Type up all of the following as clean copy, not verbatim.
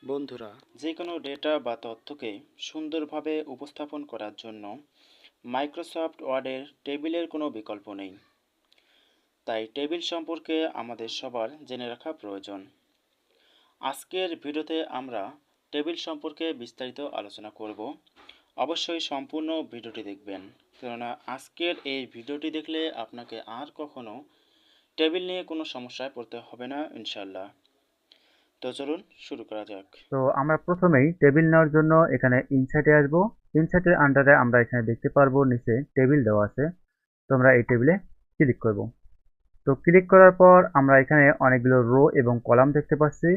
বন্ধুরা, যে কোনো ডেটা বা তথ্যকে সুন্দরভাবে উপস্থাপন করার জন্য মাইক্রোসফট ওয়ার্ডের টেবিলের কোনো বিকল্প নেই। তাই টেবিল সম্পর্কে আমাদের সবার জেনে রাখা প্রয়োজন। আজকের ভিডিওতে আমরা টেবিল সম্পর্কে বিস্তারিত আলোচনা করব। অবশ্যই সম্পূর্ণ ভিডিওটি দেখবেন, কেননা আজকের এই ভিডিওটি দেখলে আপনাকে আর কখনো টেবিল নিয়ে কোনো সমস্যায় পড়তে হবে না ইনশাল্লাহ। তো চলুন শুরু করা যাক। তো আমরা প্রথমেই টেবিল নেওয়ার জন্য এখানে ইনসার্টে আসবো। ইনসার্টের আন্ডারে আমরা এখানে দেখতে পারবো নিচে টেবিল দেওয়া আছে। তো আমরা এই টেবিলে ক্লিক করব। তো ক্লিক করার পর আমরা এখানে অনেকগুলো রো এবং কলাম দেখতে পাচ্ছি।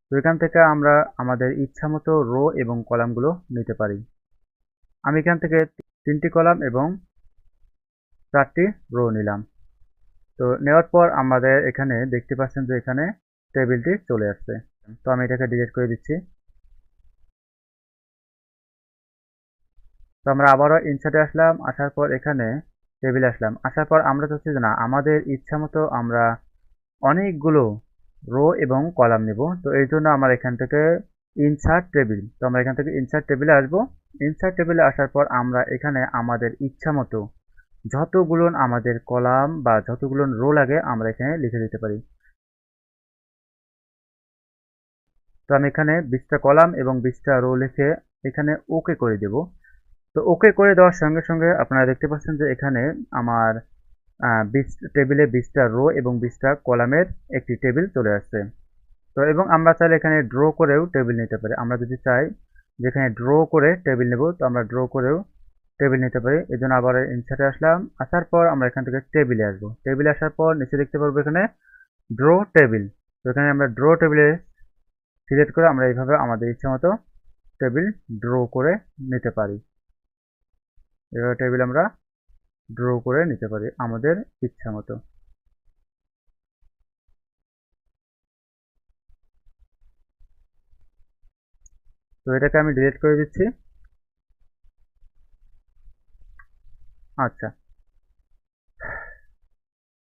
তো এখান থেকে আমরা আমাদের ইচ্ছা মতো রো এবং কলামগুলো নিতে পারি। আমি এখান থেকে 3টি কলাম এবং 4টি রো নিলাম। তো নেওয়ার পর আমাদের এখানে দেখতে পাচ্ছেন যে এখানে টেবিলটি চলে আসছে। তো আমি এটাকে ডিলিট করে দিচ্ছি। তো আমরা আবারও ইনসার্টে আসলাম, আসার পর এখানে টেবিলে আসলাম, আসার পর আমরা চাচ্ছি যে না আমাদের ইচ্ছা মতো আমরা অনেকগুলো রো এবং কলাম নিব। তো এই জন্য আমার এখান থেকে ইনসার্ট টেবিল, তো আমরা এখান থেকে ইনসার্ট টেবিলে আসবো। ইনসার্ট টেবিলে আসার পর আমরা এখানে আমাদের ইচ্ছা মতো যতগুলো আমাদের কলাম বা যতগুলো রো লাগে আমরা এখানে লিখে দিতে পারি। তো আমি এখানে 20টা কলাম এবং 20টা রো লিখে এখানে ওকে করে দেব। তো ওকে করে দেওয়ার সঙ্গে সঙ্গে আপনারা দেখতে পাচ্ছেন যে এখানে আমার 20 টেবিলে 20টা রো এবং 20টা কলামের একটি টেবিল চলে আসছে। তো এবং আমরা চাইলে এখানে ড্র করেও টেবিল নিতে পারি। আমরা যদি চাই যেখানে ড্র করে টেবিল নেব, তো আমরা ড্র করেও টেবিল নিতে পারি। এই জন্য আবার ইনসার্টে আসলাম, আসার পর আমরা এখান থেকে টেবিলে আসবো। টেবিলে আসার পর নিচে দেখতে পারবো এখানে ড্র টেবিল। তো এখানে আমরা ড্র টেবিলে সিলেক্ট করে আমরা এইভাবে আমাদের ইচ্ছা মতো টেবিল ড্র করে নিতে পারি। এভাবে টেবিল আমরা ড্র করে নিতে পারি আমাদের ইচ্ছা মতো। তো এটাকে আমি ডিলিট করে দিচ্ছি। আচ্ছা,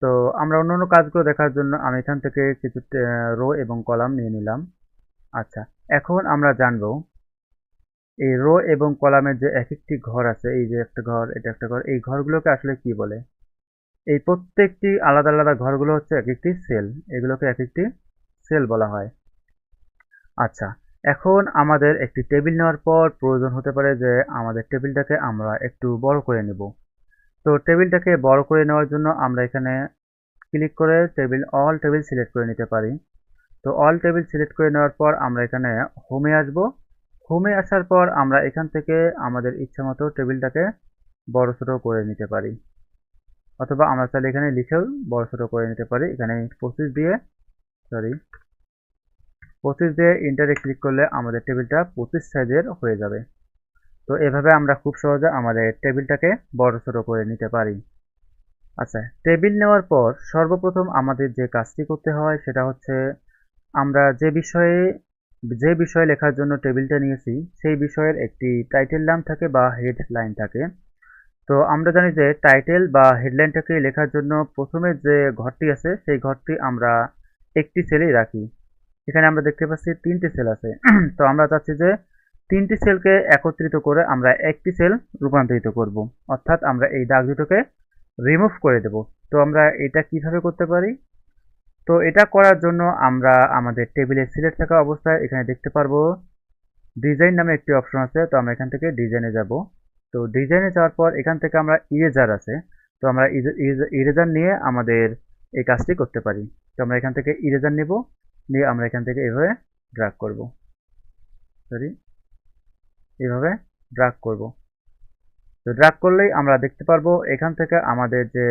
তো আমরা অন্যান্য কাজগুলো দেখার জন্য আমি এখান থেকে কিছু রো এবং কলাম নিয়ে নিলাম। আচ্ছা, এখন আমরা জানবো এই রো এবং কলামের যে এক একটি ঘর আছে, এই যে একটা ঘর, এটা একটা ঘর, এই ঘরগুলোকে আসলে কি বলে? এই প্রত্যেকটি আলাদা আলাদা ঘরগুলো হচ্ছে এক একটি সেল। এগুলোকে এক একটি সেল বলা হয়। আচ্ছা, এখন আমাদের একটি টেবিল নেওয়ার পর প্রয়োজন হতে পারে যে আমাদের টেবিলটাকে আমরা একটু বড় করে নেব। তো টেবিলটাকে বড় করে নেওয়ার জন্য আমরা এখানে ক্লিক করে অল টেবিল সিলেক্ট করে নিতে পারি। তো অল টেবিল সিলেক্ট করে নেওয়ার পর আমরা এখানে হোমে আসব। হোমে আসার পর আমরা এখান থেকে আমাদের ইচ্ছা মতো টেবিলটাকে বড় ছোট করে নিতে পারি, অথবা আমরা চাইলে এখানে লিখেও বড় ছোট করে নিতে পারি। এখানে 25 দিয়ে, সরি, 25 দিয়ে ইন্টারে ক্লিক করলে আমাদের টেবিলটা 25 সাইজের হয়ে যাবে। তো এভাবে আমরা খুব সহজে আমাদের টেবিলটাকে বড় ছোট করে নিতে পারি। আচ্ছা, টেবিল নেওয়ার পর সর্বপ্রথম আমাদের যে কাজটি করতে হয় সেটা হচ্ছে আমরা যে বিষয়ে লেখার জন্য টেবিলটা নিয়েছি সেই বিষয়ের একটি টাইটেল নাম থাকে বা হেডলাইন থাকে। তো আমরা জানি যে টাইটেল বা হেডলাইনটাকে লেখার জন্য প্রথমে যে ঘরটি আছে সেই ঘরটি আমরা একটি সেলেই রাখি। এখানে আমরা দেখতে পাচ্ছি 3টি সেল আছে। তো আমরা চাচ্ছি যে 3টি সেলকে একত্রিত করে আমরা একটি সেল রূপান্তরিত করব, অর্থাৎ আমরা এই দাগ দুটোকে রিমুভ করে দেব। তো আমরা এটা কিভাবে করতে পারি? তো এটা করার জন্য আমরা আমাদের টেবিলে সিলেক্ট থাকা অবস্থায় এখানে দেখতে পারবো ডিজাইন নামে একটি অপশন আছে। তো আমরা এখান থেকে ডিজাইনে যাব। তো ডিজাইনে যাওয়ার পর এখান থেকে আমরা ইরেজার আছে, তো আমরা ইরেজার নিয়ে আমাদের এই কাজটি করতে পারি। তো আমরা এখান থেকে ইরেজার নেব, নিয়ে আমরা এখান থেকে এভাবে ড্রাগ করব, সরি, এভাবে ড্রাগ করব। তো ড্রাগ করলেই আমরা দেখতে পারবো এখান থেকে আমাদের যে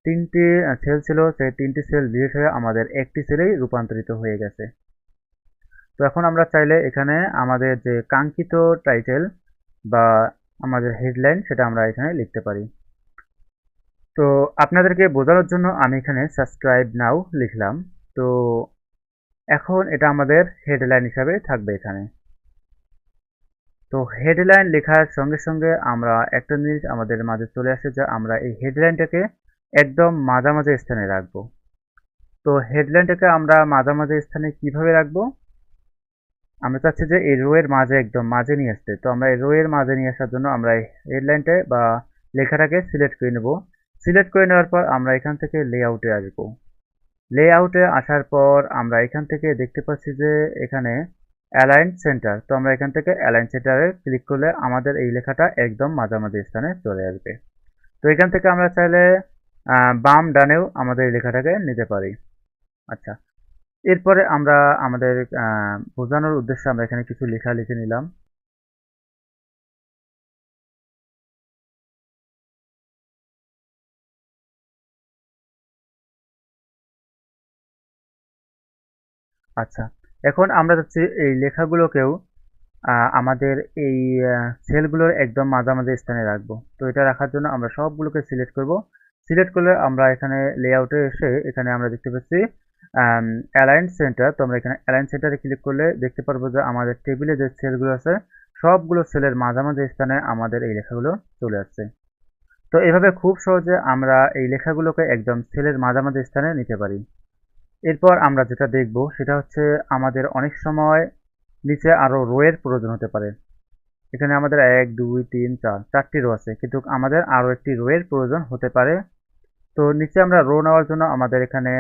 3টি সেল ছিল সেই 3টি সেল ডিলিট হয়ে আমাদের একটি সেলেই রূপান্তরিত হয়ে গেছে। তো এখন আমরা চাইলে এখানে আমাদের যে কাঙ্ক্ষিত টাইটেল বা আমাদের হেডলাইন সেটা আমরা এখানে লিখতে পারি। তো আপনাদেরকে বোঝানোর জন্য আমি এখানে সাবস্ক্রাইব নাও লিখলাম। তো এখন এটা আমাদের হেডলাইন হিসাবে থাকবে এখানে। তো হেডলাইন লেখার সঙ্গে সঙ্গে আমরা একটা জিনিস আমাদের মাঝে চলে আসে যে আমরা এই হেডলাইনটাকে একদম মাঝামাঝি স্থানে রাখবো। তো হেডলাইনটাকে আমরা মাঝামাঝি স্থানে কিভাবে রাখবো? আমরা চাচ্ছি যে এই রো এর মাঝে একদম মাঝে নিয়ে আসতে। তো আমরা এই রো এর মাঝে নিয়ে আসার জন্য আমরা এই হেডলাইনটা বা লেখাটাকে সিলেক্ট করে নেব। সিলেক্ট করে নেওয়ার পর আমরা এখান থেকে লেআউটে আসবো। লেআউটে আসার পর আমরা এখান থেকে দেখতে পাচ্ছি যে এখানে অ্যালাইন সেন্টার। তো আমরা এখান থেকে অ্যালাইন সেন্টারে ক্লিক করলে আমাদের এই লেখাটা একদম মাঝামাঝি স্থানে চলে আসবে। তো এখান থেকে আমরা চাইলে বাম ডানেও আমাদের এই লেখাটাকে নিতে পারি। আচ্ছা, এরপরে আমরা আমাদের বোঝানোর উদ্দেশ্যে আমরা এখানে কিছু লেখা লিখে নিলাম। আচ্ছা, এখন আমরা যাচ্ছি এই লেখাগুলোকেও আমাদের এই সেলগুলোর একদম মাঝামাঝি স্থানে রাখবো। তো এটা রাখার জন্য আমরা সবগুলোকে সিলেক্ট করব। সিলেক্ট করলে আমরা এখানে লেআউটে এসে এখানে আমরা দেখতে পাচ্ছি অ্যালাইন সেন্টার। তো আমরা এখানে অ্যালাইন সেন্টারে ক্লিক করলে দেখতে পারবো যে আমাদের টেবিলে যে সেলগুলো আছে সবগুলো সেলের মাঝামাঝি স্থানে আমাদের এই লেখাগুলো চলে আসছে। তো এভাবে খুব সহজে আমরা এই লেখাগুলোকে একদম সেলের মাঝামাঝি স্থানে নিতে পারি। এরপর আমরা যেটা দেখব সেটা হচ্ছে আমাদের অনেক সময় নিচে আরো রো এর প্রয়োজন হতে পারে। এখানে আমাদের ১, ২, ৩, ৪ ৪টি রো আছে, কিন্তু আমাদের আরো একটি রো এর প্রয়োজন হতে পারে। তো নিচে আমরা রো নেওয়ার জন্য আমাদের এখানে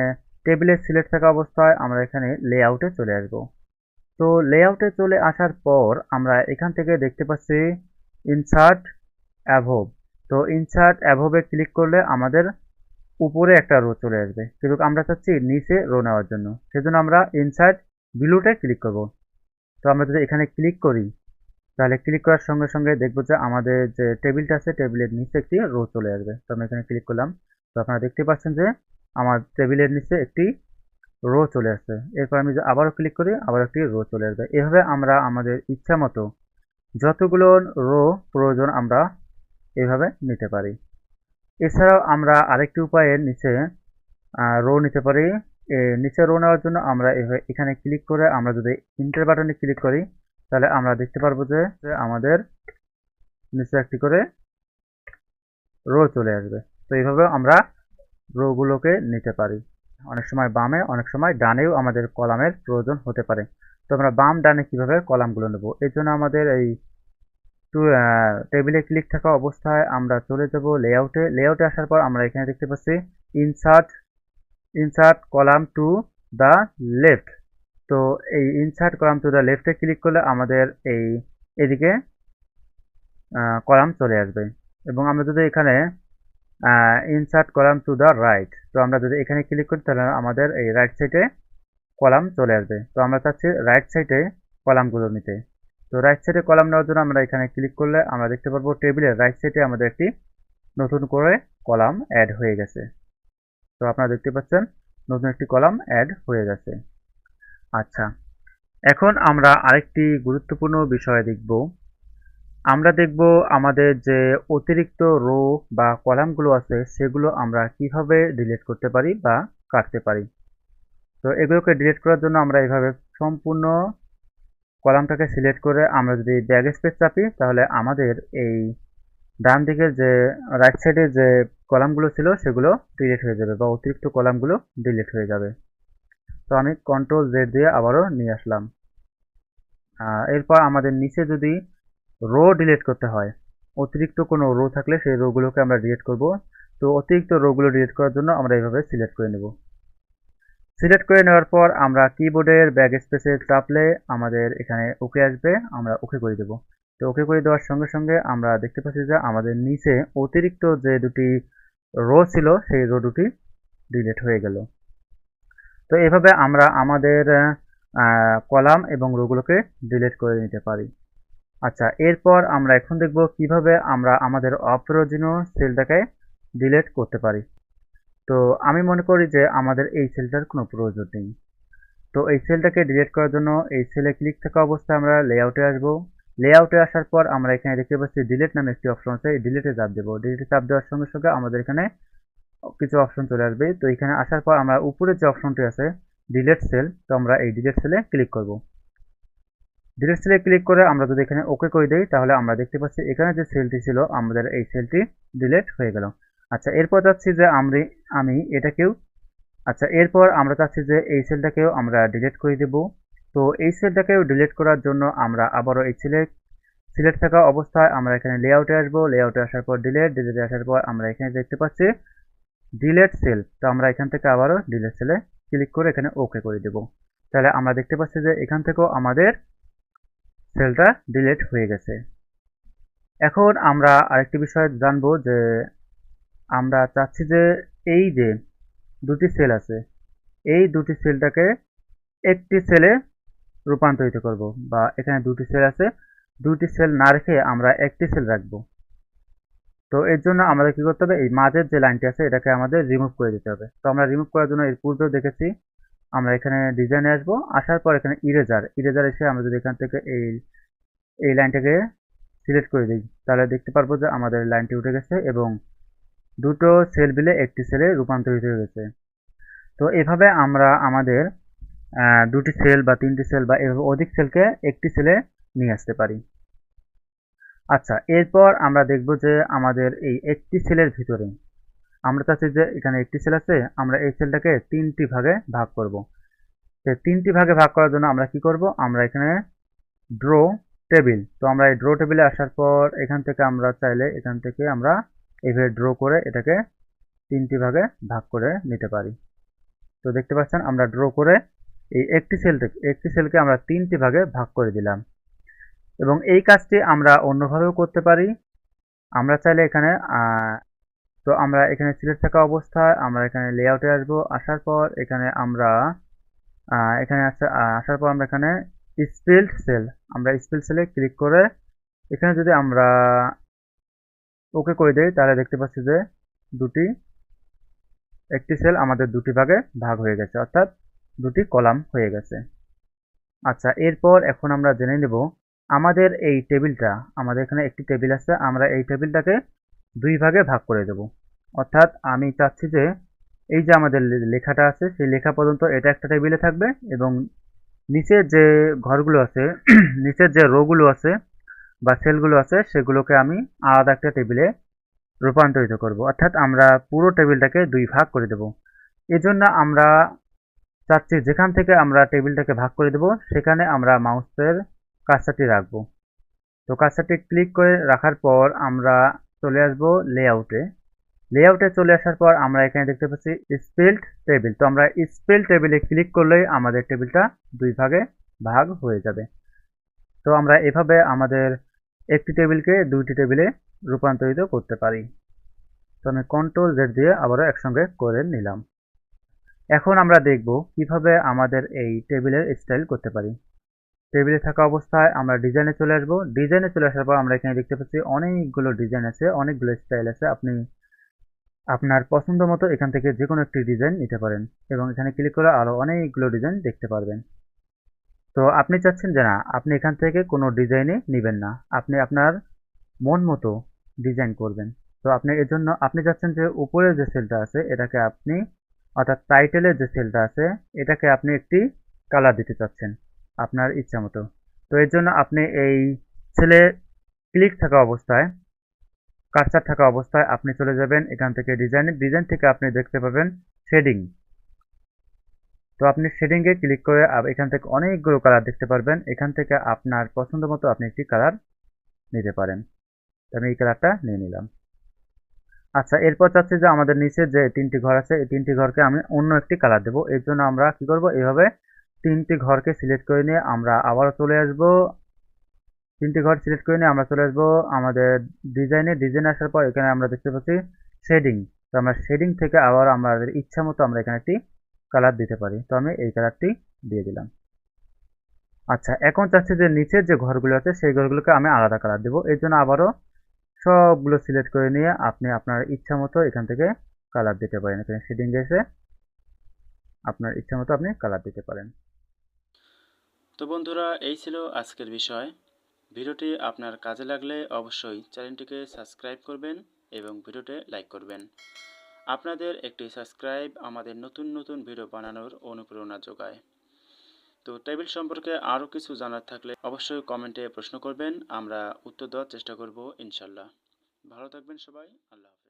টেবিলে সিলেক্ট থাকা অবস্থায় আমরা এখানে লেআউটে চলে আসব। তো লেআউটে চলে আসার পর আমরা এখান থেকে দেখতে পাচ্ছি ইনসার্ট অ্যাভব। তো ইনসার্ট অ্যাভবে ক্লিক করলে আমাদের উপরে একটা রো চলে আসবে, কিন্তু আমরা চাচ্ছি নিচে রো নেওয়ার জন্য, সেজন্য আমরা ইনসার্ট বিলোতে ক্লিক করব। তো আমরা যদি এখানে ক্লিক করি তাহলে ক্লিক করার সঙ্গে সঙ্গে দেখবো যে আমাদের যে টেবিলটা আছে টেবিলের নিচে একটি রো চলে আসবে। তো আমরা এখানে ক্লিক করলাম। তো আপনারা দেখতে পাচ্ছেন যে আমার টেবিলের নিচে একটি রো চলে আসছে। এরপর আমি যদি আবারও ক্লিক করি আবার একটি রো চলে আসবে। এভাবে আমরা আমাদের ইচ্ছা মতো যতগুলো রো প্রয়োজন আমরা এভাবে নিতে পারি। এছাড়াও আমরা আরেকটি উপায়ে নিচে রো নিতে পারি। নিচে রো নেওয়ার জন্য আমরা এখানে ক্লিক করে আমরা যদি ইন্টার বাটনে ক্লিক করি তাহলে আমরা দেখতে পারবো যে আমাদের নিচে একটি করে রো চলে আসবে। তো এইভাবে আমরা রো গুলোকে নিতে পারি। অনেক সময় বামে অনেক সময় ডানেও আমাদের কলামের প্রয়োজন হতে পারে। তো আমরা বাম ডানে কিভাবে কলামগুলো নেব, এর জন্য আমাদের এই টেবিলে ক্লিক থাকা অবস্থায় আমরা চলে যাব লেআউটে। লেআউটে আসার পর আমরা এখানে দেখতে পাচ্ছি insert insert column to the left. তো এই ইনসার্ট কলাম টু দ্য লেফটে ক্লিক করলে আমাদের এই এদিকে কলাম চলে আসবে। এবং আমরা যদি এখানে insert column to the right, তো আমরা যদি এখানে ক্লিক করি তাহলে আমাদের এই রাইট সাইডে কলাম চলে আসবে। তো আমরা চাচ্ছি রাইট সাইডে কলামগুলো নিতে। তো রাইট সাইডে কলাম নেওয়ার জন্য আমরা এখানে ক্লিক করলে আমরা দেখতে পারবো টেবিলের রাইট সাইডে আমাদের একটি নতুন করে কলাম অ্যাড হয়ে গেছে। তো আপনারা দেখতে পাচ্ছেন নতুন একটি কলাম অ্যাড হয়ে গেছে। আচ্ছা, এখন আমরা আরেকটি গুরুত্বপূর্ণ বিষয় দেখব। আমরা দেখব আমাদের যে অতিরিক্ত রো বা কলামগুলো আছে সেগুলো আমরা কিভাবে ডিলিট করতে পারি বা কাটতে পারি। তো এগুলোকে ডিলিট করার জন্য আমরা এইভাবে সম্পূর্ণ কলামটাকে সিলেক্ট করে আমরা যদি ব্যাক স্পেস চাপি তাহলে আমাদের এই ডান দিকের যে রাইট সাইডে যে কলামগুলো ছিল সেগুলো ডিলিট হয়ে যাবে বা অতিরিক্ত কলামগুলো ডিলিট হয়ে যাবে। তো আমি কন্ট্রোল জেড দিয়ে আবারও নিয়ে আসলাম। এরপর আমাদের নিচে যদি রো ডিলিট করতে হয়, অতিরিক্ত কোনো রো থাকলে সেই রোগুলোকে আমরা ডিলিট করব। তো অতিরিক্ত রোগুলো ডিলিট করার জন্য আমরা এইভাবে সিলেক্ট করে নেব। সিলেক্ট করে নেওয়ার পর আমরা কিবোর্ডের ব্যাক স্পেসে চাপলে আমাদের এখানে ওকে আসবে, আমরা ওকে করে দেব। তো ওকে করে দেওয়ার সঙ্গে সঙ্গে আমরা দেখতে পাচ্ছি যে আমাদের নিচে অতিরিক্ত যে দুটি রো ছিল সেই রো দুটি ডিলিট হয়ে গেল। তো এভাবে আমরা আমাদের কলাম এবং রোগুলোকে ডিলিট করে নিতে পারি। আচ্ছা, এরপর আমরা এখন দেখব কিভাবে আমরা আমাদের অপ্রয়োজনীয় সেলটাকে ডিলিট করতে পারি। তো আমি মনে করি যে আমাদের এই সেলটার কোনো প্রয়োজন নেই। তো এই সেলটাকে ডিলিট করার জন্য এই সেলে ক্লিক থাকা অবস্থায় আমরা লেআউটে আসব। লেআউটে আসার পর আমরা এখানে দেখতে পাচ্ছি ডিলিট নামে একটি অপশন আছে, এই ডিলিটে চাপ দেবো। ডিলিটে চাপ দেওয়ার সঙ্গে সঙ্গে আমাদের এখানে কিছু অপশন চলে আসবে। তো এখানে আসার পর আমরা উপরে যে অপশনটি আছে ডিলিট সেল, তো আমরা এই ডিলিট সেলে ক্লিক করব। ডিলিট সেলে ক্লিক করে আমরা যদি এখানে ওকে করে দেই তাহলে আমরা দেখতে পাচ্ছি এখানে যে সেলটি ছিল আমাদের এই সেলটি ডিলিট হয়ে গেল। আচ্ছা, এরপর যাচ্ছি যে আমি এটাকেও এরপর আমরা চাচ্ছি যে এই সেলটাকেও আমরা ডিলিট করে দেব। তো তো এই সেলটাকেও ডিলিট করার জন্য আমরা আবারও এই সিলেক্ট থাকা অবস্থায় আমরা এখানে লেআউটে আসবো, লেআউটে আসার পর ডিলিটে আসার পর আমরা এখানে দেখতে পাচ্ছি ডিলিট সেল। তো আমরা এখান থেকে আবারও ডিলিট সেলে ক্লিক করে এখানে ওকে করে দেব। তাহলে আমরা দেখতে পাচ্ছি যে এখান থেকেও আমাদের সেলটা ডিলিট হয়ে গেছে। এখন আমরা আরেকটি বিষয় জানবো যে আমরা চাচ্ছি যে এই যে দুটি সেল আছে, এই দুটি সেলটাকে একটি সেলে রূপান্তরিত করব, বা এখানে দুটি সেল আছে, দুটি সেল না রেখে আমরা একটি সেল রাখবো। তো এর জন্য আমাদের কি করতে হবে, এই মাঝের যে লাইনটি আছে এটাকে আমাদের রিমুভ করে দিতে হবে। তো আমরা রিমুভ করার জন্য এর পূর্বেও দেখেছি, আমরা এখানে ডিজাইনে আসবো, আসার পর এখানে ইরেজার এসে আমরা যদি এখান থেকে এই লাইনটাকে সিলেক্ট করে দিই, তাহলে দেখতে পারবো যে আমাদের লাইনটি উঠে গেছে এবং দুটো সেল মিলে একটি সেলে রূপান্তরিত হয়ে গেছে। তো এভাবে আমরা আমাদের দুটি সেল বা তিনটি সেল বা এভাবে অধিক সেলকে একটি সেলে নিয়ে আসতে পারি। আচ্ছা, এরপর আমরা দেখব যে আমাদের এই একটি সেলের ভিতরে আমরা চাচ্ছি যে এখানে একটি সেল আছে, আমরা এই সেলটাকে তিনটি ভাগে ভাগ করব। তো তিনটি ভাগে ভাগ করার জন্য আমরা কি করব, আমরা এখানে ড্র টেবিল, তো আমরা এই ড্র টেবিলে আসার পর এখান থেকে আমরা চাইলে এখান থেকে আমরা এইভাবে ড্র করে এটাকে তিনটি ভাগে ভাগ করে নিতে পারি। তো দেখতে পাচ্ছেন আমরা ড্র করে এই একটি সেলকে আমরা তিনটি ভাগে ভাগ করে দিলাম। এবং এই কাজটি আমরা অন্যভাবেও করতে পারি। আমরা চাইলে এখানে তো আমরা এখানে সিলেক্ট থাকা অবস্থায় আমরা এখানে লেআউটে আসবো, আসার পর এখানে আমরা আসার পর আমরা এখানে স্পিল্ড সেলে ক্লিক করে এখানে যদি আমরা ওকে করে দেই, তাহলে দেখতে পাচ্ছি যে একটি সেল আমাদের দুটি ভাগে ভাগ হয়ে গেছে, অর্থাৎ দুটি কলাম হয়ে গেছে। আচ্ছা, এরপর এখন আমরা জেনে নেব আমাদের এই টেবিলটা, আমাদের এখানে একটি টেবিল আছে, আমরা এই টেবিলটাকে দুই ভাগে ভাগ করে দেব। অর্থাৎ আমি চাচ্ছি যে এই যে আমাদের লেখাটা আছে সেই লেখা পর্যন্ত এটা একটা টেবিলে থাকবে এবং নিচের যে ঘরগুলো আছে নিচের যে রোগুলো আছে বা সেলগুলো আছে সেগুলোকে আমি আলাদা একটা টেবিলে রূপান্তরিত করব। অর্থাৎ আমরা পুরো টেবিলটাকে দুই ভাগ করে দেব। এজন্য আমরা চাচ্ছি যেখান থেকে আমরা টেবিলটাকে ভাগ করে দেব সেখানে আমরা মাউসের কার্সারটি রাখবো। তো কার্সারটি ক্লিক করে রাখার পর আমরা চলে আসব লেআউটে চলে আসার পর আমরা এখানে দেখতে পাচ্ছি স্প্লিট টেবিল। তো আমরা স্প্লিট টেবিলে ক্লিক করলেই আমাদের টেবিলটা দুই ভাগে ভাগ হয়ে যাবে। তো আমরা এভাবে আমাদের একটি টেবিলকে দুইটি টেবিলে রূপান্তরিত করতে পারি। তো আমি কন্ট্রোল জেড দিয়ে আবারও একসঙ্গে করে নিলাম। এখন আমরা দেখব কিভাবে আমাদের এই টেবিলের স্টাইল করতে পারি। টেবিলে থাকা অবস্থায় আমরা ডিজাইনে চলে আসব। ডিজাইনে চলে আসার পর আমরা এখানে দেখতে পাচ্ছি অনেকগুলো ডিজাইন আছে, অনেকগুলো স্টাইল আছে। আপনি আপনার পছন্দ মতো এখান থেকে যে কোনো একটি ডিজাইন নিতে পারেন এবং এখানে ক্লিক করে আরও অনেকগুলো ডিজাইন দেখতে পারবেন। তো আপনি চাচ্ছেন যে না, আপনি এখান থেকে কোনো ডিজাইনই নেবেন না, আপনি আপনার মন মতো ডিজাইন করবেন। তো আপনি এর জন্য আপনি চাচ্ছেন যে উপরের যে সেলটা আছে এটাকে আপনি, অর্থাৎ টাইটেলের যে সেলটা আছে এটাকে আপনি একটি কালার দিতে চাচ্ছেন আপনার ইচ্ছা মতো। তো এর জন্য আপনি এই সেলে ক্লিক থাকা অবস্থায়, কার্সার থাকা অবস্থায় আপনি চলে যাবেন এখান থেকে ডিজাইন থেকে আপনি দেখতে পাবেন শেডিং। তো আপনি শেডিংয়ে ক্লিক করে এখান থেকে অনেকগুলো কালার দেখতে পারবেন। এখান থেকে আপনার পছন্দ মতো আপনি একটি কালার নিতে পারেন। তো আমি এই কালারটা নিয়ে নিলাম। আচ্ছা, এরপর চাচ্ছি যে আমাদের নিচে যে তিনটি ঘর আছে এই তিনটি ঘরকে আমি অন্য একটি কালার দেবো। এর জন্য আমরা কি করব, এইভাবে তিনটি ঘরকে সিলেক্ট করে নিয়ে আমরা আবারও চলে আসব। তিনটি ঘর সিলেক্ট করে নিয়ে আমরা চলে আসবো আমাদের ডিজাইনে আসার পর এখানে আমরা দেখতে পাচ্ছি শেডিং। তো আমরা শেডিং থেকে আবার আমাদের ইচ্ছা মতো আমরা এখানে একটি কালার দিতে পারি। তো আমি এই কালারটি দিয়ে দিলাম। আচ্ছা, এখন চাচ্ছি যে নিচের যে ঘরগুলো আছে সেই ঘরগুলোকে আমি আলাদা কালার দেবো। এর জন্য আবারও সবগুলো সিলেক্ট করে নিয়ে আপনি আপনার ইচ্ছা মতো এখান থেকে কালার দিতে পারেন। এখানে শেডিং এসে আপনার ইচ্ছা মতো আপনি কালার দিতে পারেন। তো বন্ধুরা, এই ছিল আজকের বিষয়। ভিডিওটি আপনার কাজে লাগলে অবশ্যই চ্যানেলটিকে সাবস্ক্রাইব করবেন এবং ভিডিওতে লাইক করবেন। আপনাদের একটি সাবস্ক্রাইব আমাদের নতুন নতুন ভিডিও বানানোর অনুপ্রেরণা যোগায়। তো টেবিল সম্পর্কে আরও কিছু জানার থাকলে অবশ্যই কমেন্টে প্রশ্ন করবেন, আমরা উত্তর দেওয়ার চেষ্টা করব ইনশাল্লাহ। ভালো থাকবেন সবাই, আল্লাহ হাফেজ।